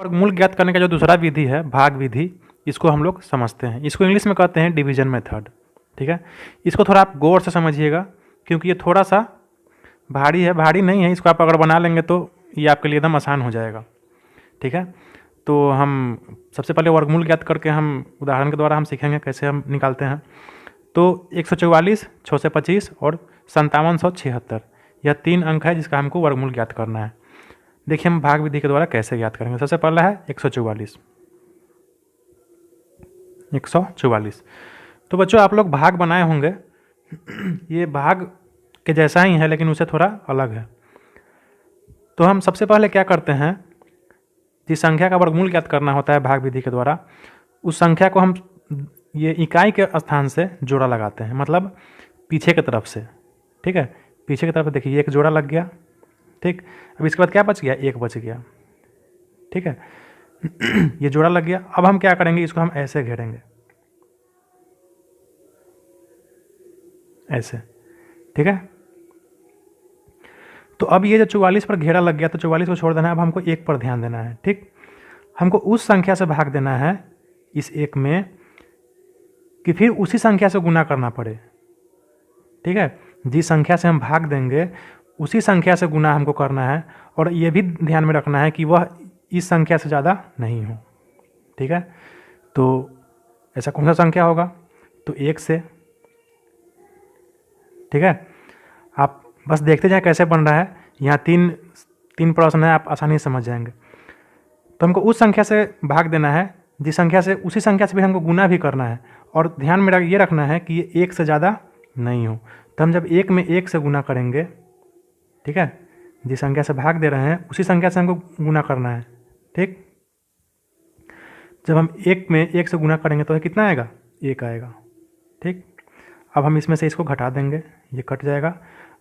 वर्गमूल ज्ञात करने का जो दूसरा विधि है भाग विधि, इसको हम लोग समझते हैं। इसको इंग्लिश में कहते हैं डिवीजन मेथड। ठीक है, इसको थोड़ा आप गौर से समझिएगा क्योंकि ये थोड़ा सा भारी है, भारी नहीं है। इसको आप अगर बना लेंगे तो ये आपके लिए एकदम आसान हो जाएगा। ठीक है, तो हम सबसे पहले वर्गमूल ज्ञात करके हम उदाहरण के द्वारा हम सीखेंगे कैसे हम निकालते हैं। तो 144, 625 और 5776, यह 3 अंक है जिसका हमको वर्गमूल ज्ञात करना है। देखिए हम भाग विधि के द्वारा कैसे ज्ञात करेंगे। सबसे पहला है 144। 144 तो बच्चों आप लोग भाग बनाए होंगे, ये भाग के जैसा ही है लेकिन उसे थोड़ा अलग है। तो हम सबसे पहले क्या करते हैं, जिस संख्या का वर्गमूल ज्ञात करना होता है भाग विधि के द्वारा, उस संख्या को हम ये इकाई के स्थान से जोड़ा लगाते हैं, मतलब पीछे की तरफ से। ठीक है, पीछे की तरफ देखिए एक जोड़ा लग गया। ठीक, अब इसके बाद क्या बच गया, एक बच गया। ठीक है, ये जोड़ा लग गया। अब हम क्या करेंगे, इसको हम ऐसे घेरेंगे, ऐसे। ठीक है, तो अब ये जो 44 पर घेरा लग गया तो 44 को छोड़ देना है। अब हमको 1 पर ध्यान देना है। ठीक, हमको उस संख्या से भाग देना है इस 1 में कि फिर उसी संख्या से गुना करना पड़े। ठीक है, जिस संख्या से हम भाग देंगे उसी संख्या से गुना हमको करना है, और ये भी ध्यान में रखना है कि वह इस संख्या से ज़्यादा नहीं हो। ठीक है, तो ऐसा कौन सा संख्या होगा, तो 1 से। ठीक है, आप बस देखते जाएं कैसे बन रहा है। यहाँ तीन प्रश्न है, आप आसानी से समझ जाएंगे। तो हमको उस संख्या से भाग देना है जिस संख्या से, उसी संख्या से भी हमको गुना भी करना है, और ध्यान में ये रखना है कि ये 1 से ज़्यादा नहीं हो। तो हम जब 1 में 1 से गुना करेंगे, ठीक है, जिस संख्या से भाग दे रहे हैं उसी संख्या से हमको गुना करना है। ठीक, जब हम 1 में 1 से गुना करेंगे तो कितना आएगा, 1 आएगा। ठीक, अब हम इसमें से इसको घटा देंगे, ये कट जाएगा।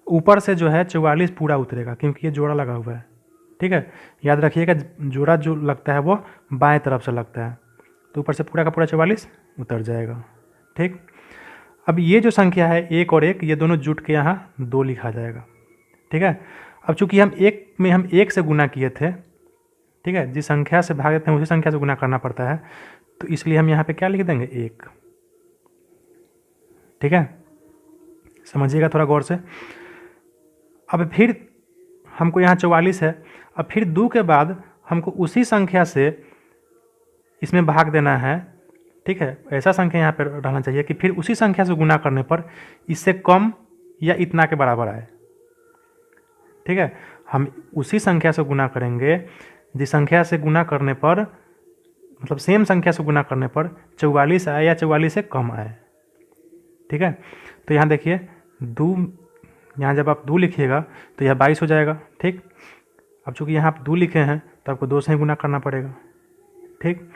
ऊपर से जो है 44 पूरा उतरेगा क्योंकि ये जोड़ा लगा हुआ है। ठीक है, याद रखिएगा जोड़ा जो लगता है वो बाएं तरफ से लगता है, तो ऊपर से पूरा का पूरा 44 उतर जाएगा। ठीक, अब ये जो संख्या है 1 और 1 ये दोनों जुट के यहाँ 2 लिखा जाएगा। ठीक है, अब चूंकि हम 1 से गुना किए थे, ठीक है, जिस संख्या से भाग देते हैं उसी संख्या से गुना करना पड़ता है, तो इसलिए हम यहाँ पे क्या लिख देंगे, 1। ठीक है, समझिएगा थोड़ा गौर से। अब फिर हमको यहाँ 44 है, अब फिर 2 के बाद हमको उसी संख्या से इसमें भाग देना है। ठीक है, ऐसा संख्या यहाँ पर रहना चाहिए कि फिर उसी संख्या से गुना करने पर इससे कम या इतना के बराबर आए। ठीक है, हम उसी संख्या से गुना करेंगे जिस संख्या से गुना करने पर, मतलब सेम संख्या से गुना करने पर 44 आए या 44 से कम आए। ठीक है, तो यहाँ देखिए 2, यहाँ जब आप 2 लिखिएगा तो यह 22 हो जाएगा। ठीक, अब चूँकि यहाँ आप 2 लिखे हैं तो आपको 2 से ही गुना करना पड़ेगा। ठीक,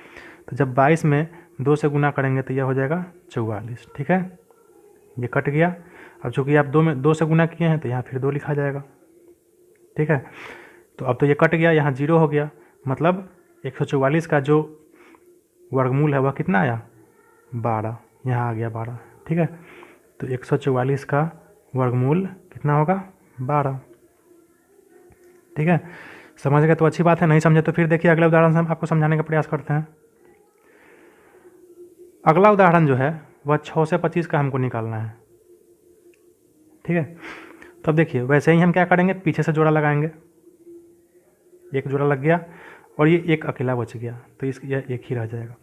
तो जब 22 में 2 से गुना करेंगे तो यह हो जाएगा 44। ठीक है, ये कट गया। अब चूँकि आप 2 से गुना किए हैं तो यहाँ फिर 2 लिखा जाएगा। ठीक है, तो अब तो ये कट गया, यहाँ 0 हो गया, मतलब 144 का जो वर्गमूल है वह कितना आया, 12। यहाँ आ गया 12। ठीक है, तो 144 का वर्गमूल कितना होगा, 12। ठीक है, समझ गए तो अच्छी बात है, नहीं समझे तो फिर देखिए अगले उदाहरण से हम आपको समझाने का प्रयास करते हैं। अगला उदाहरण जो है वह 6 से 25 का हमको निकालना है। ठीक है, तो अब देखिए वैसे ही हम क्या करेंगे, पीछे से जोड़ा लगाएंगे, एक जोड़ा लग गया और ये एक अकेला बच गया, तो यह एक ही रह जाएगा।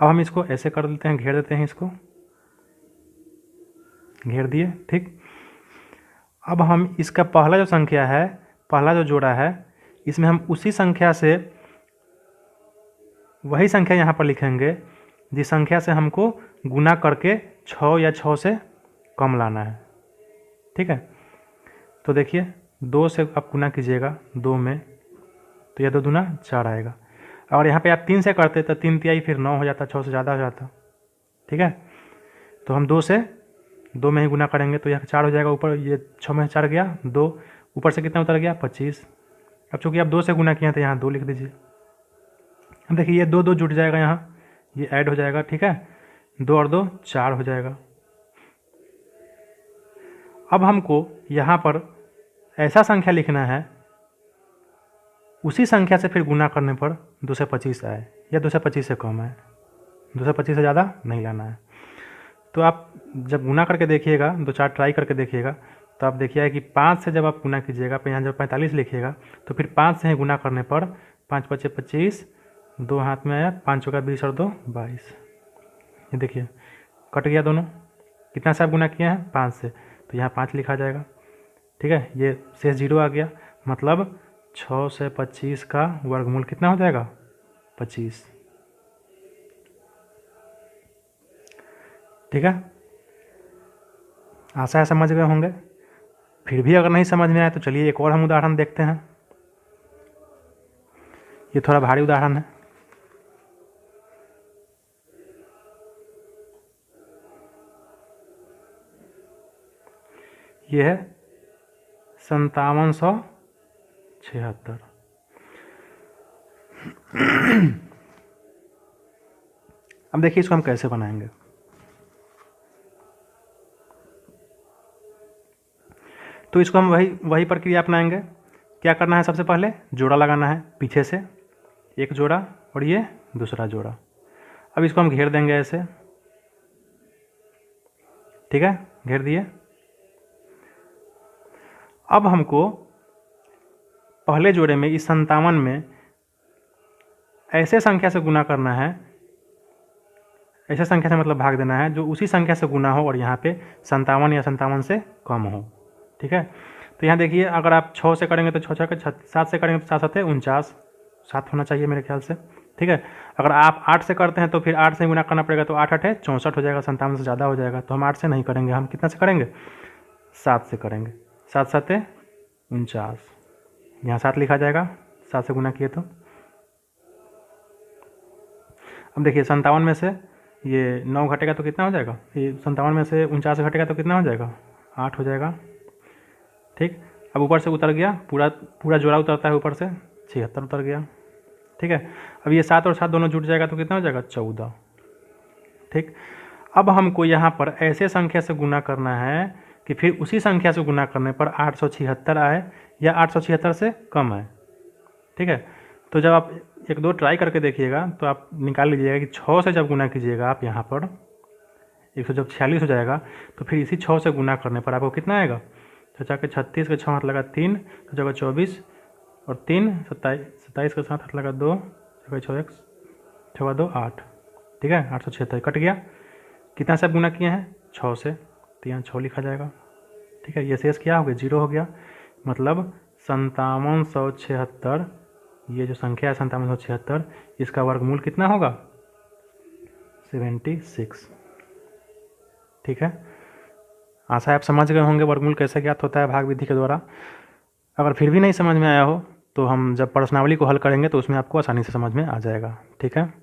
अब हम इसको ऐसे कर देते हैं, घेर देते हैं, इसको घेर दिए। ठीक, अब हम इसका पहला जो संख्या है, पहला जो जोड़ा है, इसमें हम उसी संख्या से वही संख्या यहाँ पर लिखेंगे जिस संख्या से हमको गुना करके 6 या 6 से कम लाना है। ठीक है, तो देखिए 2 से आप गुना कीजिएगा 2 में, तो यह 2 दूना 4 आएगा। और यहाँ पे आप 3 से करते तो 3 तिहाई फिर 9 हो जाता, 6 से ज़्यादा हो जाता। ठीक है, तो हम 2 से 2 में ही गुना करेंगे तो यह 4 हो जाएगा। ऊपर ये 6 में 4 गया, 2 ऊपर से कितना उतर गया, 25। अब चूँकि आप 2 से गुना किए हैं तो यहाँ 2 लिख दीजिए। अब देखिए ये 2 जुट जाएगा, यहाँ ये ऐड हो जाएगा। ठीक है, 2 और 2 4 हो जाएगा। अब हमको यहाँ पर ऐसा संख्या लिखना है उसी संख्या से फिर गुना करने पर 2 से 25 आए या 2 से 25 से कम आए, 2 से 25 से ज़्यादा नहीं लाना है। तो आप जब गुना करके देखिएगा, 2-4 ट्राई करके देखिएगा, तो आप देखिएगा कि 5 से जब आप गुना कीजिएगा, यहाँ जब 45 लिखिएगा तो फिर 5 से ही गुना करने पर 5 5 25, 2 हाथ में आया, 5 चौका 20 और 2 22। ये देखिए कट गया दोनों। कितना से आप गुना किए हैं? 5 से, तो यहाँ 5 लिखा जाएगा। ठीक है, ये शेष 0 आ गया, मतलब 6 से 25 का वर्गमूल कितना हो जाएगा? 25। ठीक है, आशा है समझ गए होंगे। फिर भी अगर नहीं समझ में आए तो चलिए एक और हम उदाहरण देखते हैं। ये थोड़ा भारी उदाहरण है। ये है 5776। अब देखिए इसको हम कैसे बनाएंगे। तो इसको हम वही प्रक्रिया अपनाएंगे। क्या करना है? सबसे पहले जोड़ा लगाना है, पीछे से एक जोड़ा और ये दूसरा जोड़ा। अब इसको हम घेर देंगे ऐसे। ठीक है, घेर दिए। अब हमको पहले जोड़े में इस 57 में ऐसे संख्या से गुना करना है, ऐसे संख्या से मतलब भाग देना है जो उसी संख्या से गुना हो और यहाँ पे 57 या 57 से कम हो। ठीक है, तो यहाँ देखिए अगर आप 6 से करेंगे तो 6 6 7 से करेंगे तो 7 7 49, 7 होना चाहिए मेरे ख्याल से। ठीक है, अगर आप 8 से करते हैं तो फिर 8 से गुना करना पड़ेगा, तो 8 8 है 64 हो जाएगा, 57 से ज़्यादा हो जाएगा। तो हम 8 से नहीं करेंगे, हम कितना से करेंगे? 7 से करेंगे। 7 7 49, यहाँ 7 लिखा जाएगा, 7 से गुना किए तो। अब देखिए 57 में से ये 9 घटेगा तो कितना हो जाएगा? ये 57 में से 49 घटेगा तो कितना हो जाएगा? 8 हो जाएगा। ठीक, अब ऊपर से उतर गया, पूरा जोड़ा उतरता है ऊपर से, 76 उतर गया। ठीक है, अब ये 7 और 7 दोनों जुट जाएगा तो कितना हो जाएगा? 14। ठीक, अब हमको यहाँ पर ऐसे संख्या से गुना करना है कि फिर उसी संख्या से गुना करने पर 876 आए या 876 से कम आए। ठीक है, तो जब आप 1-2 ट्राई करके देखिएगा तो आप निकाल लीजिएगा कि 6 से जब गुना कीजिएगा आप यहाँ पर 146 हो जाएगा, तो फिर इसी 6 से गुना करने पर आपको कितना आएगा? तो जाके 36 के 6 हाथ लगा 3, तो जगह 24 और 3 27 के 7 हाथ लगा 2, जगह 6 1 6 2 8। ठीक है, 876 कट गया। कितना से आप गुना किए हैं? 6 से, तो यहाँ 6 लिखा जाएगा। ठीक है, ये शेष क्या हो गया? 0 हो गया, मतलब 5776, ये जो संख्या है 5776, इसका वर्गमूल कितना होगा? 76। ठीक है, आशा है आप समझ गए होंगे वर्गमूल कैसे ज्ञात होता है भाग विधि के द्वारा। अगर फिर भी नहीं समझ में आया हो तो हम जब प्रश्नावली को हल करेंगे तो उसमें आपको आसानी से समझ में आ जाएगा। ठीक है।